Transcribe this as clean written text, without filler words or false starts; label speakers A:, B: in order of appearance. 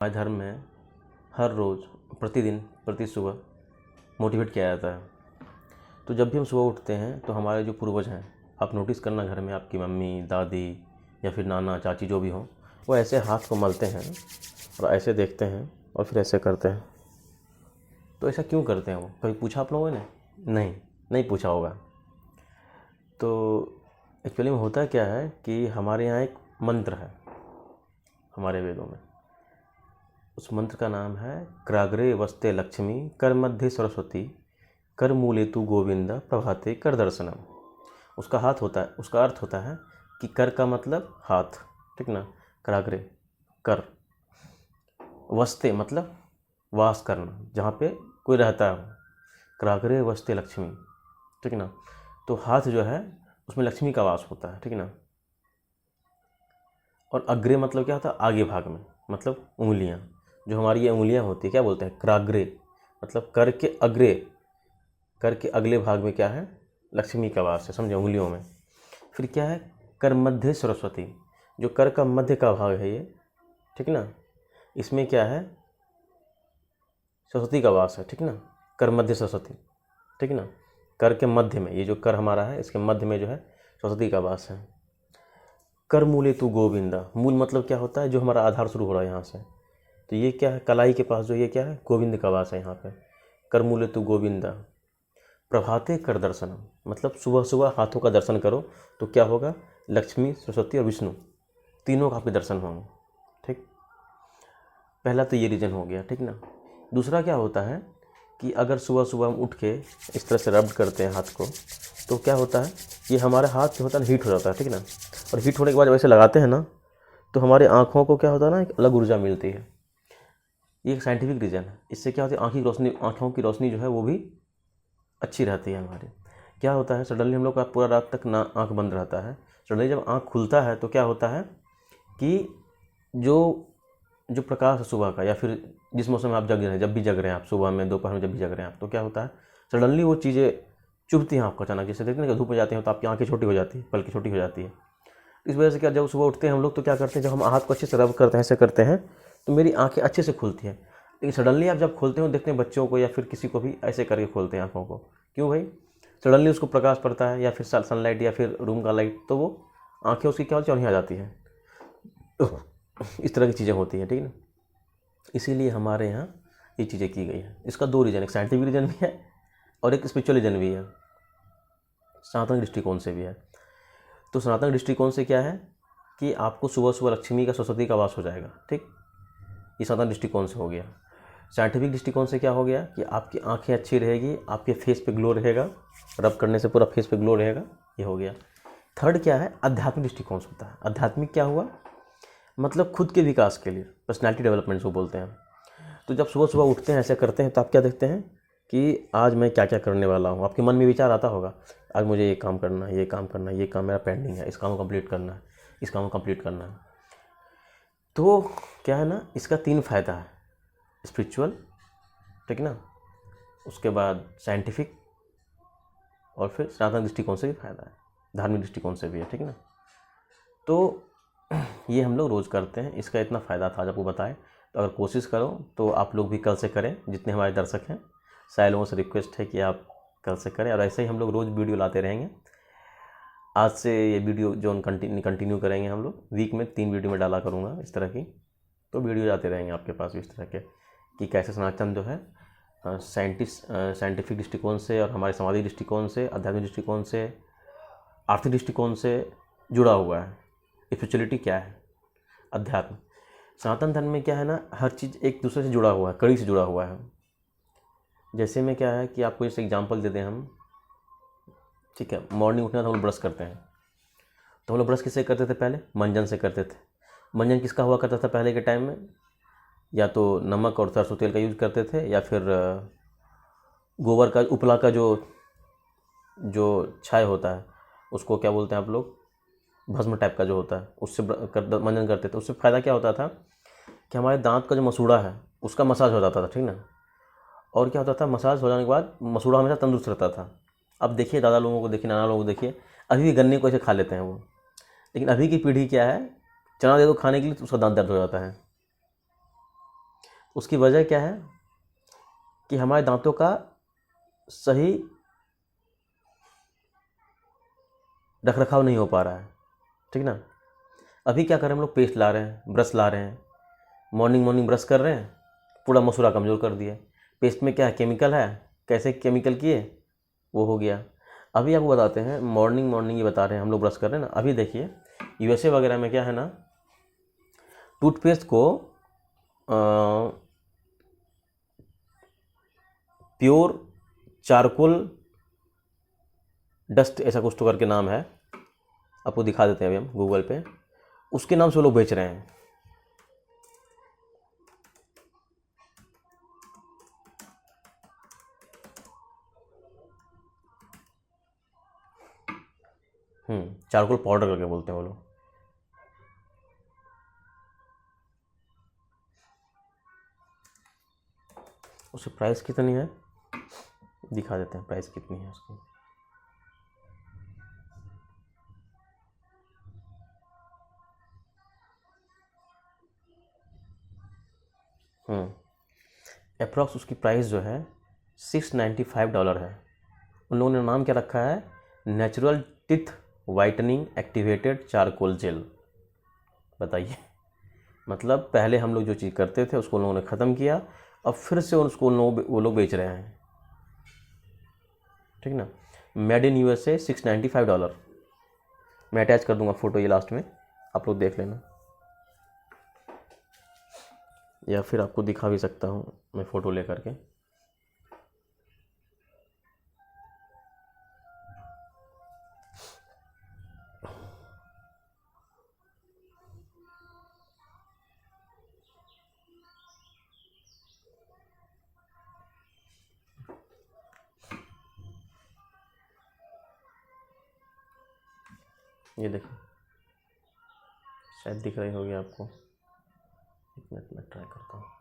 A: हमारे धर्म में हर रोज़ प्रतिदिन प्रति सुबह मोटिवेट किया जाता है। तो जब भी हम सुबह उठते हैं तो हमारे जो पूर्वज हैं, आप नोटिस करना घर में आपकी मम्मी, दादी या फिर नाना, चाची जो भी हों, वो ऐसे हाथ को मलते हैं और ऐसे देखते हैं और फिर ऐसे करते हैं। तो ऐसा क्यों करते हैं वो? कभी पूछा आप लोगों ने? नहीं पूछा होगा। तो एक्चुअली में होता क्या है कि हमारे यहाँ एक मंत्र है हमारे वेदों में। उस मंत्र का नाम है कराग्रे वस्ते लक्ष्मी कर मध्य सरस्वती कर मूले तु गोविंद प्रभाते कर दर्शनम। उसका अर्थ होता है कि कर का मतलब हाथ, ठीक ना। कराग्रे कर, वस्ते मतलब वास करना, जहाँ पे कोई रहता है। कराग्रे वस्ते लक्ष्मी, ठीक ना। तो हाथ जो है उसमें लक्ष्मी का वास होता है, ठीक ना। और अग्रे मतलब क्या होता है? आगे भाग में, मतलब उंगलियां, जो हमारी ये उंगलियां होती है क्या बोलते हैं? कराग्रे, मतलब कर के अगले भाग में क्या है? लक्ष्मी का वास है, समझे, उंगलियों में। फिर क्या है? कर मध्य सरस्वती, जो कर का मध्य का भाग है ये, ठीक ना। इसमें क्या है? सरस्वती का वास है, ठीक ना। कर मध्य सरस्वती, ठीक ना। कर के मध्य में, ये जो कर हमारा है इसके मध्य में जो है सरस्वती का वास है। कर मूले तू गोविंदा, मूल मतलब क्या होता है? जो हमारा आधार शुरू हो रहा है यहाँ से। तो ये क्या है? कलाई के पास जो ये क्या है? गोविंद का वास है यहाँ पे। कर मूले तू गोविंदा प्रभाते कर दर्शनम, मतलब सुबह सुबह हाथों का दर्शन करो तो क्या होगा? लक्ष्मी, सरस्वती और विष्णु तीनों का आपके दर्शन होंगे, ठीक। पहला तो ये रीजन हो गया, ठीक ना। दूसरा क्या होता है कि अगर सुबह सुबह हम उठ के इस तरह से रब करते हैं हाथ को, तो क्या होता है कि हमारा हाथ जो होता है हीट हो जाता है, ठीक ना। और हीट होने के बाद जब ऐसे लगाते हैं ना, तो हमारे आँखों को क्या होता है ना, एक अलग ऊर्जा मिलती है। ये एक साइंटिफिक रीज़न है। इससे क्या होता है? आँखों की रोशनी जो है वो भी अच्छी रहती है हमारी। क्या होता है, सडनली हम लोग का पूरा रात तक ना आँख बंद रहता है, सडनली जब आँख खुलता है तो क्या होता है कि जो जो प्रकाश है सुबह का, या फिर जिस मौसम में आप जग रहे हैं, जब भी जग रहे हैं आप, सुबह में, दोपहर में, जब भी जग रहे हैं आप, तो क्या होता है सडनली वो चीज़ें चुभती हैं आपको अचानक। जैसे देखते हैं कि धूप में जाते हैं तो आपकी आँखें छोटी हो जाती है, पलकें छोटी हो जाती है। इस वजह से क्या, जब सुबह उठते हैं हम लोग तो क्या करते हैं, जब हम हाथ को अच्छे से रब करते हैं, ऐसे करते हैं, तो मेरी आँखें अच्छे से खुलती हैं। लेकिन सडनली आप जब खोलते हो, देखते हैं बच्चों को या फिर किसी को भी ऐसे करके खोलते हैं आँखों को। क्यों भाई? सडनली उसको प्रकाश पड़ता है या फिर सनलाइट या फिर रूम का लाइट, तो वो आँखें उसकी क्या चौनी आ जाती है। इस तरह की चीज़ें होती हैं, ठीक है ना। इसीलिए हमारे यहाँ ये चीज़ें की गई है। इसका दो रीज़न, एक साइंटिफिक रीज़न भी है और एक स्पिरिचुअल रीज़न भी है, सनातन दृष्टिकोण से भी है। तो सनातन दृष्टिकोण से क्या है कि आपको सुबह सुबह लक्ष्मी का, सरस्वती का वास हो जाएगा, ठीक। ये सनातन दृष्टिकोण से हो गया। साइंटिफिक दृष्टिकोण से क्या हो गया कि आपकी आंखें अच्छी रहेगी, आपके फेस पे ग्लो रहेगा, रब करने से पूरा फेस पे ग्लो रहेगा, ये हो गया। थर्ड क्या है? आध्यात्मिक दृष्टिकोण से होता है। आध्यात्मिक क्या हुआ? मतलब खुद के विकास के लिए, पर्सनैलिटी डेवलपमेंट जो बोलते हैं। तो जब सुबह सुबह उठते हैं, ऐसे करते हैं, तो आप क्या देखते हैं कि आज मैं क्या क्या करने वाला हूँ। आपके मन में विचार आता होगा, आज मुझे ये काम करना है, ये काम करना है, ये काम मेरा पेंडिंग है, इस काम को कंप्लीट करना है, इस काम को कंप्लीट करना है। तो क्या है ना, इसका 3 फ़ायदा है, स्पिरिचुअल, ठीक ना, उसके बाद साइंटिफिक, और फिर सनातन दृष्टिकोण से भी फ़ायदा है, धार्मिक दृष्टिकोण से भी है, ठीक ना। तो ये हम लोग रोज़ करते हैं, इसका इतना फ़ायदा था आज आपको बताएं। तो अगर कोशिश करो तो आप लोग भी कल से करें, जितने हमारे दर्शक हैं, सारे लोगों से रिक्वेस्ट है कि आप कल से करें। और ऐसे ही हम लोग रोज़ वीडियो लाते रहेंगे। आज से ये वीडियो जो कंटिन्यू करेंगे हम लोग, वीक में 3 वीडियो में डाला करूँगा इस तरह की। तो वीडियो आते रहेंगे आपके पास इस तरह के कि कैसे सनातन जो है साइंटिफिक दृष्टिकोण से और हमारे सामाजिक दृष्टिकोण से, आध्यात्मिक दृष्टिकोण से, आर्थिक दृष्टिकोण से जुड़ा हुआ है। स्पिरिचुअलिटी क्या है? अध्यात्म। सनातन धर्म में क्या है ना, हर चीज़ एक दूसरे से जुड़ा हुआ है, कड़ी से जुड़ा हुआ है। जैसे में क्या है कि आपको जैसे एग्जांपल दे दें हम, ठीक है, मॉर्निंग उठना तो हम लोग ब्रश करते हैं, तो हम लोग ब्रश किससे करते थे? पहले मंजन से करते थे। मंजन किसका हुआ करता था पहले के टाइम में? या तो नमक और सरसों तेल का यूज़ करते थे, या फिर गोबर का, उपला का जो छाय होता है, उसको क्या बोलते हैं आप लोग? भस्म टाइप का जो होता है, उससे मंजन करते थे। उससे फ़ायदा क्या होता था कि हमारे दांत का जो मसूड़ा है उसका मसाज हो जाता था, ठीक ना। और क्या होता था, मसाज हो जाने के बाद मसूड़ा हमेशा तंदुरुस्त रहता था। अब देखिए दादा लोगों को देखिए, नाना लोगों को देखिए, अभी भी गन्ने को ऐसे खा लेते हैं वो। लेकिन अभी की पीढ़ी क्या है, चना दे दो खाने के लिए तो उसका दांत दर्द हो जाता है। उसकी वजह क्या है कि हमारे दांतों का सही रख रखाव नहीं हो पा रहा है, ठीक ना। अभी क्या करें हम लोग, पेस्ट ला रहे हैं, ब्रश ला रहे हैं, मॉर्निंग मॉर्निंग ब्रश कर रहे हैं, पूरा मसूड़ा कमज़ोर कर दिया। पेस्ट में क्या है, केमिकल है, कैसे केमिकल किए, वो हो गया। अभी आपको बताते हैं, मॉर्निंग मॉर्निंग ये बता रहे हैं हम लोग ब्रश कर रहे हैं ना। अभी देखिए यूएसए वगैरह में क्या है ना, टूथपेस्ट को प्योर चारकोल डस्ट, ऐसा कुछ तो करके नाम है, आपको दिखा देते हैं अभी हम गूगल पे, उसके नाम से वो लोग बेच रहे हैं। चारकोल पाउडर करके बोलते हैं वो लोग। उसकी प्राइस कितनी है दिखा देते हैं, प्राइस कितनी है उसकी। अप्रॉक्स उसकी प्राइस जो है $695 है। उन लोगों ने नाम क्या रखा है, natural teeth whitening activated charcoal gel. बताइए, मतलब पहले हम लोग जो चीज़ करते थे उसको उन लोगों ने ख़त्म किया, अब फिर से उसको वो लोग बेच रहे हैं, ठीक ना। Made in USA $695। मैं अटैच कर दूंगा फ़ोटो ये लास्ट में, आप लोग देख लेना, या फिर आपको दिखा भी सकता हूँ मैं फ़ोटो ले करके। ये देखिए, शायद दिख रही होगी आपको, एक मिनट में ट्राई करता हूँ।